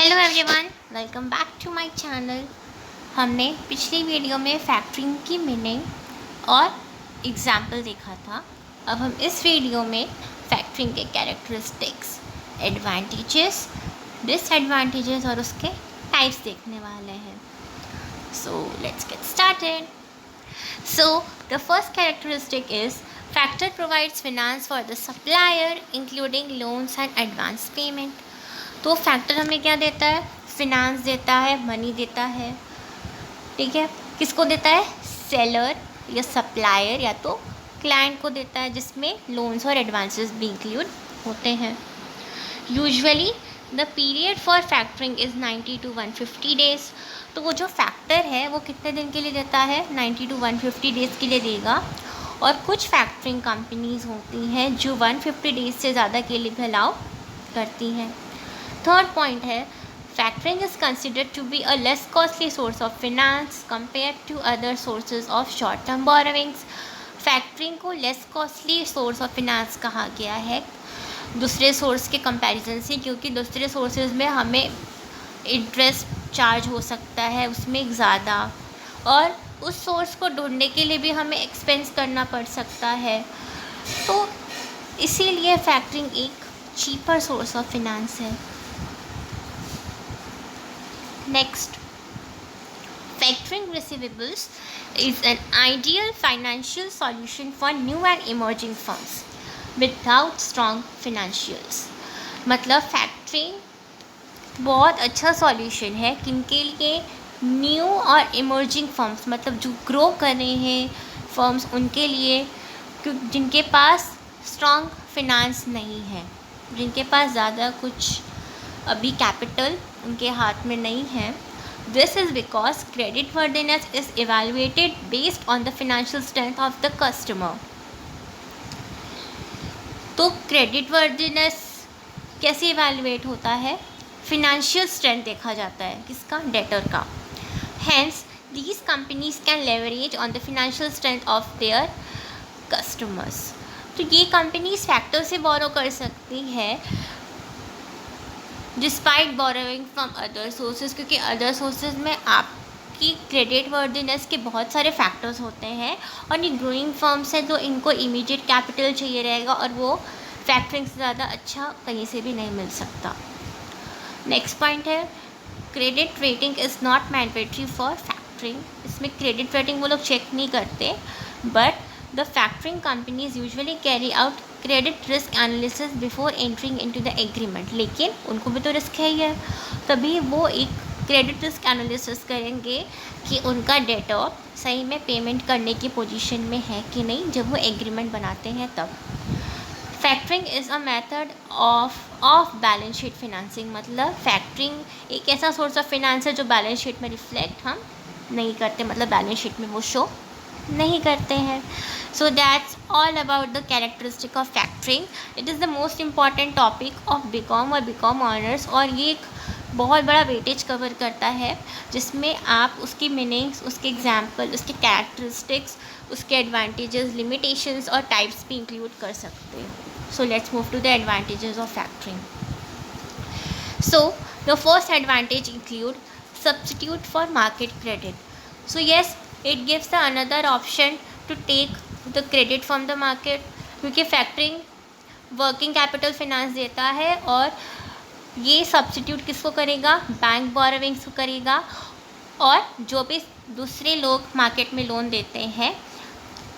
Hello everyone, welcome back to my channel. हमने पिछली video में फैक्टरिंग की मीनिंग और एग्जाम्पल देखा था। अब हम इस वीडियो में फैक्टरिंग के कैरेक्टरिस्टिक्स, एडवांटेजेस, डिसएडवांटेजेस और उसके टाइप्स देखने वाले हैं। So let's get started. So the first characteristic is factor provides finance for the supplier including loans and advance payment। तो फैक्टर हमें क्या देता है? फिनांस देता है, मनी देता है। ठीक है, किसको देता है? सेलर या सप्लायर या तो क्लाइंट को देता है, जिसमें लोन्स और एडवांसेस भी इंक्लूड होते हैं। Usually the period for factoring is 90 to 150 days. तो वो जो फैक्टर है वो कितने दिन के लिए देता है? 90 to 150 डेज़ के लिए देगा। और कुछ फैक्टरिंग कंपनीज़ होती हैं जो 150 डेज़ से ज़्यादा के लिए भी अलाउ करती हैं। थर्ड पॉइंट है, factoring is considered to be a less costly source of finance compare to other sources of short term borrowings. Factoring को less costly source of finance कहा गया है दूसरे सोर्स के कंपैरिजन से, क्योंकि दूसरे सोर्सेज में हमें इंटरेस्ट चार्ज हो सकता है उसमें ज़्यादा, और उस सोर्स को ढूंढने के लिए भी हमें एक्सपेंस करना पड़ सकता है। तो इसीलिए फैक्टरिंग एक चीपर सोर्स ऑफ फिनांस है। Next, factoring receivables is an ideal financial solution for new and emerging firms without strong financials। मतलब फैक्टरिंग बहुत अच्छा सॉल्यूशन है किनके लिए? न्यू और इमर्जिंग फर्म्स, मतलब जो ग्रो कर रहे हैं फर्म्स उनके लिए, जिनके पास स्ट्रॉन्ग फिनांस नहीं है, जिनके पास ज़्यादा कुछ अभी कैपिटल उनके हाथ में नहीं है। This is because credit worthiness is evaluated based on the financial strength of the customer. तो क्रेडिट वर्दीनेस कैसे इवेलुएट होता है? फिनेंशियल स्ट्रेंथ देखा जाता है, किसका? डेटर का। Hence these companies can leverage on the financial strength of their customers. तो ये कंपनीज फैक्टर से बोरो कर सकती है despite borrowing from other sources, क्योंकि अदर सोर्सेज में आपकी क्रेडिट वर्दीनेस के बहुत सारे फैक्टर्स होते हैं, और ये ग्रोइंग फर्म्स हैं तो इनको इमीडिएट कैपिटल चाहिए रहेगा, और वो फैक्टरिंग से ज़्यादा अच्छा कहीं से भी नहीं मिल सकता। नेक्स्ट पॉइंट है, credit rating is not mandatory for factoring. इसमें क्रेडिट रेटिंग वो लोग चेक नहीं करते, but the factoring companies usually carry out credit risk analysis before entering into the agreement. लेकिन उनको भी तो रिस्क है ही है, तभी वो एक क्रेडिट रिस्क एनालिसिस करेंगे कि उनका डेटर सही में पेमेंट करने की पोजीशन में है कि नहीं, जब वो एग्रीमेंट बनाते हैं तब। Factoring is a method of balance sheet financing. मतलब फैक्टरिंग एक ऐसा सोर्स ऑफ फिनेंस है जो बैलेंस शीट में रिफ्लेक्ट हम नहीं करते, मतलब बैलेंस शीट में वो शो नहीं करते हैं। So that's all about the characteristic of factoring. It is the most important topic of BCom और बीकॉम ऑनर्स, और ये एक बहुत बड़ा वेटेज कवर करता है, जिसमें आप उसकी मीनिंग्स, उसके एग्जाम्पल, उसके कैरेक्टरिस्टिक्स, उसके एडवांटेजेस, लिमिटेशंस और टाइप्स भी इंक्लूड कर सकते हो। So let's move to the advantages of factoring. So the first advantage include substitute for market credit. So yes, it gives the another option to take the credit from the market, क्योंकि factoring working capital finance देता है, और ये substitute किसको करेगा? Bank borrowings को करेगा, और जो भी दूसरे लोग मार्केट में लोन देते हैं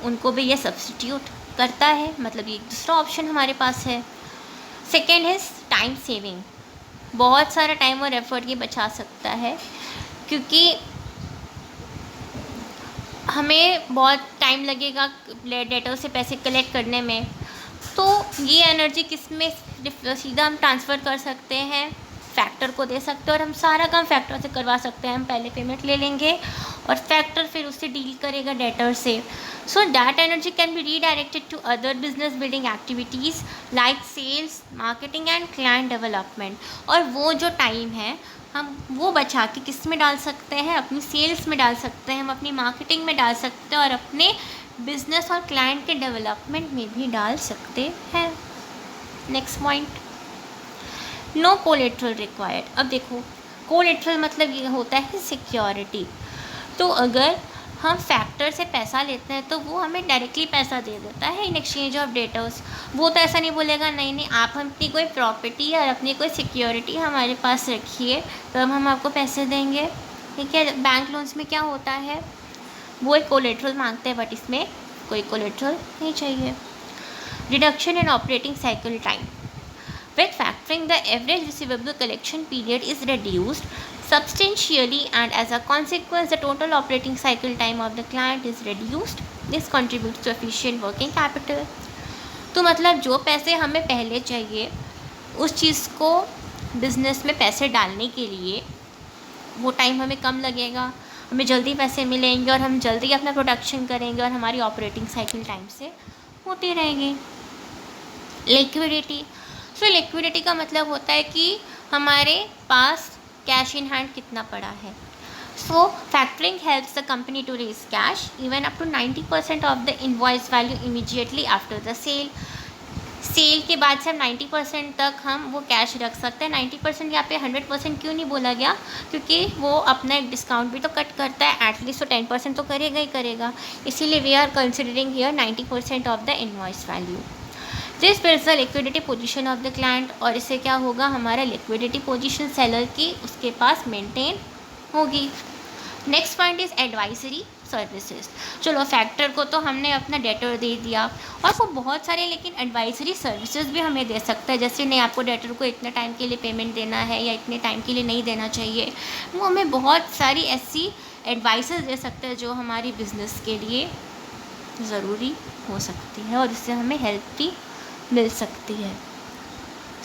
उनको भी ये सब्सिट्यूट करता है। मतलब ये दूसरा ऑप्शन हमारे पास है। सेकेंड है टाइम सेविंग। बहुत सारा टाइम और एफर्ट ये बचा सकता है, क्योंकि हमें बहुत टाइम लगेगा डेटर से पैसे कलेक्ट करने में, तो ये एनर्जी किस में सीधा हम ट्रांसफ़र कर सकते हैं? फैक्टर को दे सकते हैं, और हम सारा काम फैक्टर से करवा सकते हैं। हम पहले पेमेंट ले लेंगे और फैक्टर फिर उससे डील करेगा डेटर से। So that energy can be redirected to other business building activities like sales, marketing and client development. और वो जो टाइम है हम वो बचा के किस में डाल सकते हैं? अपनी सेल्स में डाल सकते हैं, हम अपनी मार्केटिंग में डाल सकते हैं, और अपने बिजनेस और क्लाइंट के डेवलपमेंट में भी डाल सकते हैं। Next point, no collateral required. अब देखो कोलेट्रल मतलब ये होता है सिक्योरिटी। तो अगर हम फैक्टर से पैसा लेते हैं तो वो हमें डायरेक्टली पैसा दे देता है इन एक्सचेंज ऑफ डेटर्स। वो तो ऐसा नहीं बोलेगा नहीं नहीं आप अपनी कोई प्रॉपर्टी या अपनी कोई सिक्योरिटी हमारे पास रखिए तब हम आपको पैसे देंगे। ठीक है, बैंक लोन्स में क्या होता है, वो एक कोलेट्रल मांगते हैं बट इसमें कोई कोलेट्रल नहीं चाहिए। Reduction in operating cycle time. With factoring, the average receivable collection period is reduced substantially, and as a consequence, the total operating cycle time of the client is reduced. This contributes to efficient working capital. तो मतलब जो पैसे हमें पहले चाहिए उस चीज़ को business में पैसे डालने के लिए वो टाइम हमें कम लगेगा, हमें जल्दी पैसे मिलेंगे और हम जल्दी अपना प्रोडक्शन करेंगे और हमारी ऑपरेटिंग साइकिल टाइम से होती रहेगी। लिक्विडिटी। सो लिक्विडिटी का मतलब होता है कि हमारे पास कैश इन हैंड कितना पड़ा है। So factoring helps the company to raise cash even up to 90% of the invoice value immediately after the sale. Sale के बाद से हम 90% तक हम वो कैश रख सकते हैं। 90% यहाँ पे 100% क्यों नहीं बोला गया, क्योंकि वो अपना एक डिस्काउंट भी तो कट करता है, एटलीस्ट तो 10% तो करेगा ही करेगा, इसीलिए we are considering here 90% of the invoice value. This builds the liquidity position of the client, और इससे क्या होगा हमारा लिक्विडिटी पोजीशन सेलर की उसके पास मेंटेन होगी। Next point is advisory services. चलो फैक्टर को तो हमने अपना डेटर दे दिया और वो बहुत सारे लेकिन एडवाइजरी सर्विसेज भी हमें दे सकता है, जैसे नहीं आपको डेटर को इतने टाइम के लिए पेमेंट देना है या इतने टाइम के लिए नहीं देना चाहिए। वो हमें बहुत सारी ऐसी एडवाइसेस दे सकते हैं जो हमारी बिजनेस के लिए ज़रूरी हो सकती है और इससे हमें हेल्प भी मिल सकती है।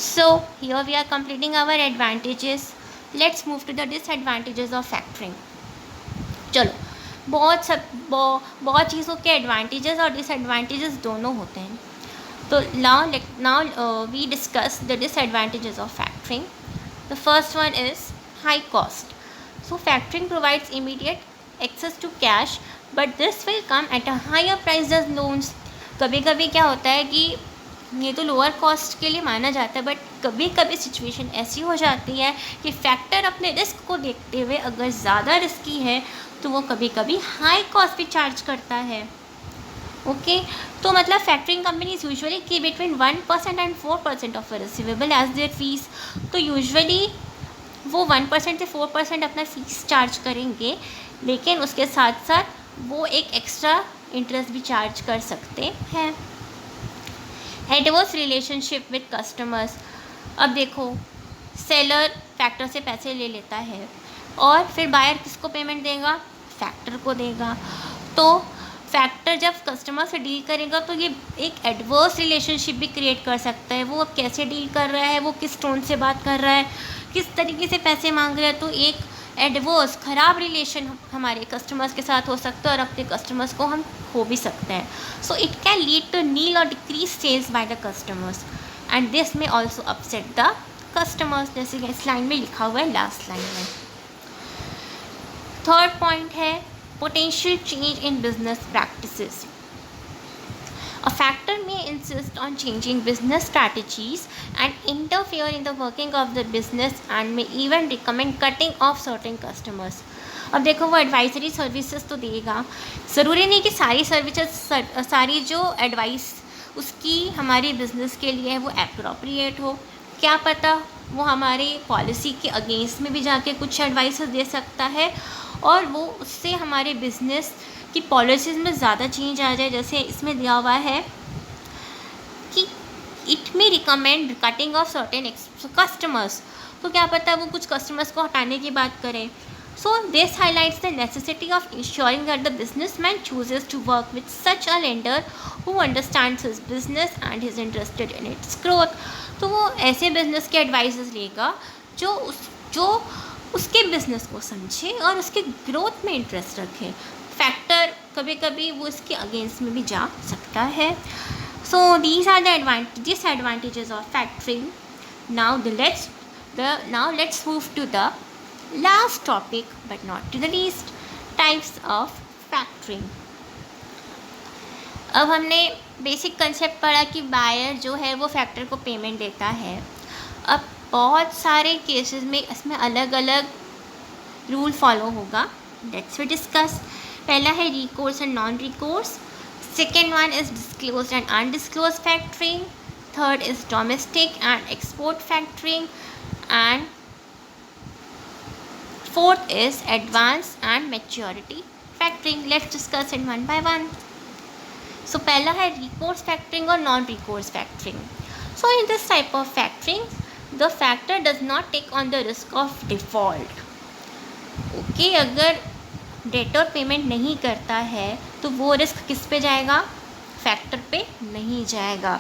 So here we are completing our advantages. Let's move to the disadvantages of factoring. चलो बहुत चीज़ों के एडवांटेजेस और डिसएडवांटेजेस दोनों होते हैं। तो now we discuss the disadvantages of factoring. The first one is high cost. So factoring provides immediate access to cash but this will come at a higher price as loans. कभी कभी क्या होता है कि ये तो लोअर कॉस्ट के लिए माना जाता है बट कभी कभी सिचुएशन ऐसी हो जाती है कि फैक्टर अपने रिस्क को देखते हुए अगर ज़्यादा रिस्की है तो वो कभी कभी हाई कॉस्ट भी चार्ज करता है। ओके, तो मतलब फैक्टरिंग कंपनीज यूजुअली की between 1% and 4% of receivable as their fees. तो यूजुअली वो 1% से 4% अपना फीस चार्ज करेंगे, लेकिन उसके साथ साथ वो एक एक्स्ट्रा इंटरेस्ट भी चार्ज कर सकते हैं। Adverse relationship with customers. अब देखो सेलर फैक्टर से पैसे ले लेता है और फिर बायर किसको पेमेंट देगा, फैक्टर को देगा। तो फैक्टर जब कस्टमर से डील करेगा तो ये एक एडवर्स रिलेशनशिप भी क्रिएट कर सकता है। वो अब कैसे डील कर रहा है, वो किस टोन से बात कर रहा है, किस तरीके से पैसे मांग रहा है, तो एक एडवर्स ख़राब रिलेशन हमारे कस्टमर्स के साथ हो सकता है और अपने कस्टमर्स को हम खो भी सकते हैं। So it can lead to nil और decrease sales by the customers and this may also upset the customers, जैसे कि इस लाइन में लिखा हुआ है लास्ट लाइन में। Third point is potential change in business practices. A factor may insist on changing business strategies and interfere in the working of the business and may even recommend cutting off certain customers. अब देखो वो advisory services तो देगा, ज़रूरी नहीं कि सारी services सारी जो एडवाइस उसकी हमारी बिजनेस के लिए है वो एप्रोप्रिएट हो। क्या पता वो हमारे पॉलिसी के अगेंस्ट में भी जाके कुछ एडवाइसेस दे सकता है और वो उससे हमारे बिजनेस कि पॉलिसीज़ में ज़्यादा चेंज आ जाए। जैसे इसमें दिया हुआ है कि इट में recommend cutting of certain customers, तो क्या पता वो कुछ कस्टमर्स को हटाने की बात करें। So this highlights the necessity of ensuring that the businessman chooses to work with such a lender who understands his business and is interested in its growth. तो वो ऐसे बिजनेस के एडवाइसेस लेगा जो उसके बिजनेस को समझे और उसके ग्रोथ में इंटरेस्ट रखे। फैक्टर कभी कभी वो इसके अगेंस्ट में भी जा सकता है। So these are the disadvantages of factoring. Now let's move to the last topic but not to the least, types of factoring. अब हमने बेसिक कंसेप्ट पढ़ा कि बायर जो है वो फैक्टर को पेमेंट देता है। अब बहुत सारे केसेस में इसमें अलग अलग रूल फॉलो होगा, लेट्स वी डिस्कस। पहला है recourse and non recourse, second one is disclose and undisclosed factoring, third is domestic and export factoring, and fourth is advance and maturity factoring. Let's discuss it one by one. So पहला है recourse factoring और non recourse factoring. So in this type of factoring the factor does not take on the risk of default. Okay, अगर debtor payment नहीं करता है तो वो risk किस पे जाएगा, फैक्टर पे नहीं जाएगा.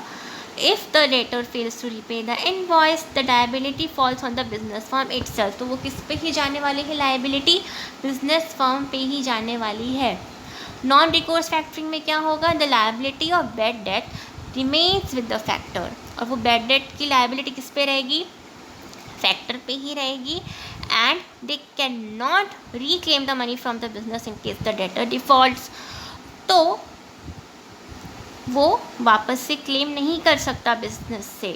If the debtor fails to repay the invoice, the liability falls on the business firm itself. तो वो किस पे ही जाने वाली है, liability business firm पे ही जाने वाली है. नॉन रिकोर्स फैक्टरिंग में क्या होगा, the liability of bad debt remains with the factor. और वो bad debt की liability किस पे रहेगी, फैक्टर पे ही रहेगी. And they cannot reclaim the money from the business in case the debtor defaults. तो वो वापस से क्लेम नहीं कर सकता बिजनेस से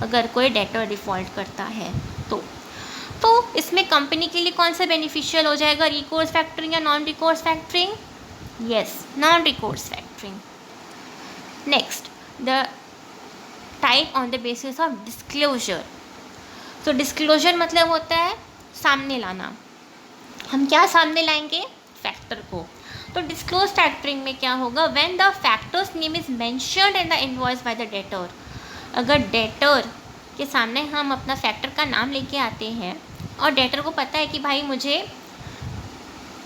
अगर कोई डेटर डिफ़ॉल्ट करता है. तो इसमें कंपनी के लिए कौन सा बेनिफिशियल हो जाएगा, रिकोर्स फैक्टरिंग या non recourse factoring? Yes, non recourse factoring. Next, the type on the basis of disclosure. तो डिस्क्लोजर मतलब होता है सामने लाना. हम क्या सामने लाएंगे, फैक्टर को. तो डिस्क्लोज फैक्टरिंग में क्या होगा, when the factors name is mentioned in the invoice by the debtor. अगर डेटर के सामने हम अपना फैक्टर का नाम लेके आते हैं और डेटर को पता है कि भाई मुझे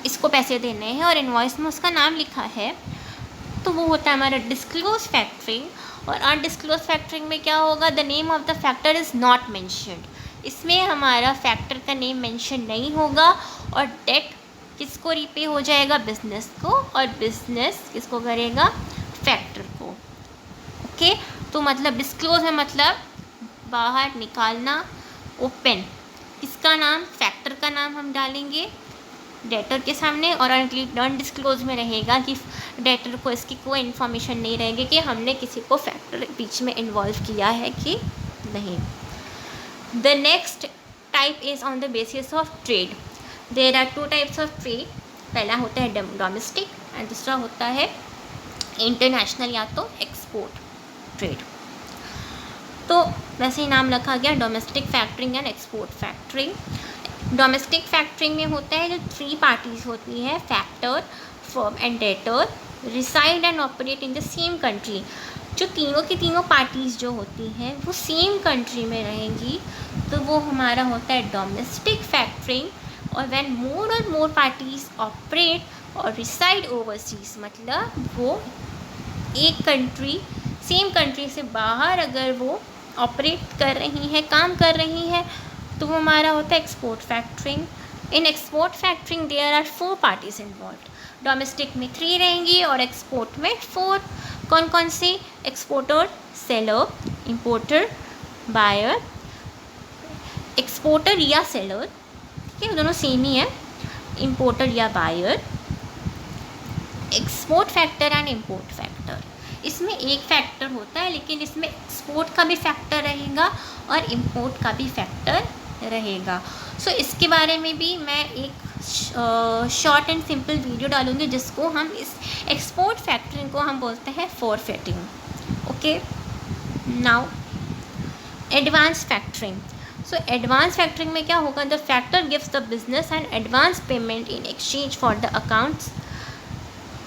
इसको पैसे देने हैं और इनवॉइस में उसका नाम लिखा है, तो वो होता है हमारा डिस्क्लोज फैक्टरिंग. और अनडिस्क्लोज फैक्टरिंग में क्या होगा, the name of the factor is not mentioned. इसमें हमारा फैक्टर का नेम मेंशन नहीं होगा और डेट किसको रिपे हो जाएगा, बिजनेस को, और बिजनेस किसको करेगा, फैक्टर को. ओके, तो मतलब डिस्क्लोज है मतलब बाहर निकालना, ओपन. इसका नाम, फैक्टर का नाम हम डालेंगे डेटर के सामने, और अनडिस्क्लोज में रहेगा कि डेटर को इसकी कोई इन्फॉर्मेशन नहीं रहेगी कि हमने किसी को फैक्टर बीच में इन्वॉल्व किया है कि नहीं. The next type is on the basis of trade. There are two types of trade. पहला होता है डोमेस्टिक एंड दूसरा होता है इंटरनेशनल या तो एक्सपोर्ट ट्रेड. तो वैसे ही नाम रखा गया, domestic factoring and export factoring. Domestic factoring में होता है जो 3 पार्टीज़ होती हैं, factor, firm and debtor, reside and operate in the same country. जो तीनों की तीनों पार्टीज़ जो होती हैं वो सेम कंट्री में रहेंगी, तो वो हमारा होता है डोमेस्टिक फैक्टरिंग. और व्हेन मोर और मोर पार्टीज ऑपरेट और रिसाइड ओवरसीज, मतलब वो एक कंट्री, सेम कंट्री से बाहर अगर वो ऑपरेट कर रही हैं, काम कर रही हैं, तो वो हमारा होता है export factoring. In export factoring there are 4 parties involve. Domestic में 3 रहेंगी और एक्सपोर्ट में 4. कौन कौन से, exporter, seller, importer, buyer. Exporter या सेलर, ठीक है, दोनों सेम ही है, इंपोर्टर या buyer. Export factor and import factor. इसमें एक फैक्टर होता है लेकिन इसमें एक्सपोर्ट का भी फैक्टर रहेगा और इंपोर्ट का भी फैक्टर रहेगा. सो इसके बारे में भी मैं एक शॉर्ट एंड सिंपल वीडियो डालूंगी जिसको हम, इस एक्सपोर्ट फैक्टरिंग को हम बोलते हैं forfaiting. Okay, now advance factoring. So advance factoring में क्या होगा, the factor gives the business and advance payment in exchange for the accounts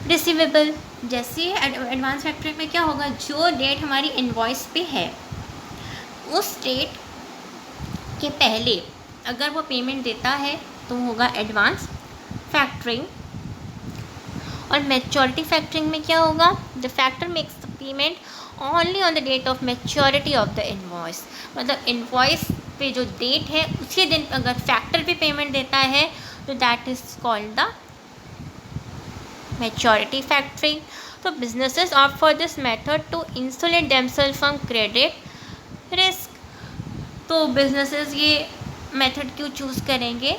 receivable. जैसे एडवांस फैक्टरिंग में क्या होगा, जो डेट हमारी इनवॉइस पे है उस डेट के पहले अगर वो पेमेंट देता है तो होगा एडवांस फैक्टरिंग. और मैच्योरिटी फैक्टरिंग में क्या होगा, the factor makes the payment only on the date of maturity of the invoice. मतलब इनवॉइस पे जो डेट है उसी दिन अगर फैक्टर भी पेमेंट देता है तो that is called the maturity factoring. तो businesses opt for this method to insulate themselves from credit risk. तो बिजनेसेस ये मेथड क्यों चूज़ करेंगे,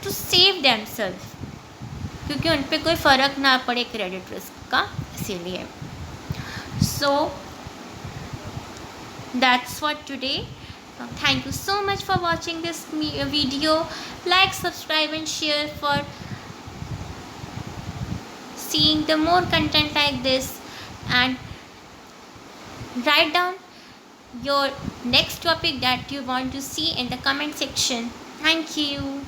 टू सेव देमसेल्फ, क्योंकि उन पर कोई फ़र्क ना पड़े क्रेडिट रिस्क का, इसीलिए. So that's for today. Thank you so much for watching this video. Like, subscribe and share for seeing the more content like this, and write down your next topic that you want to see in the comment section. Thank you.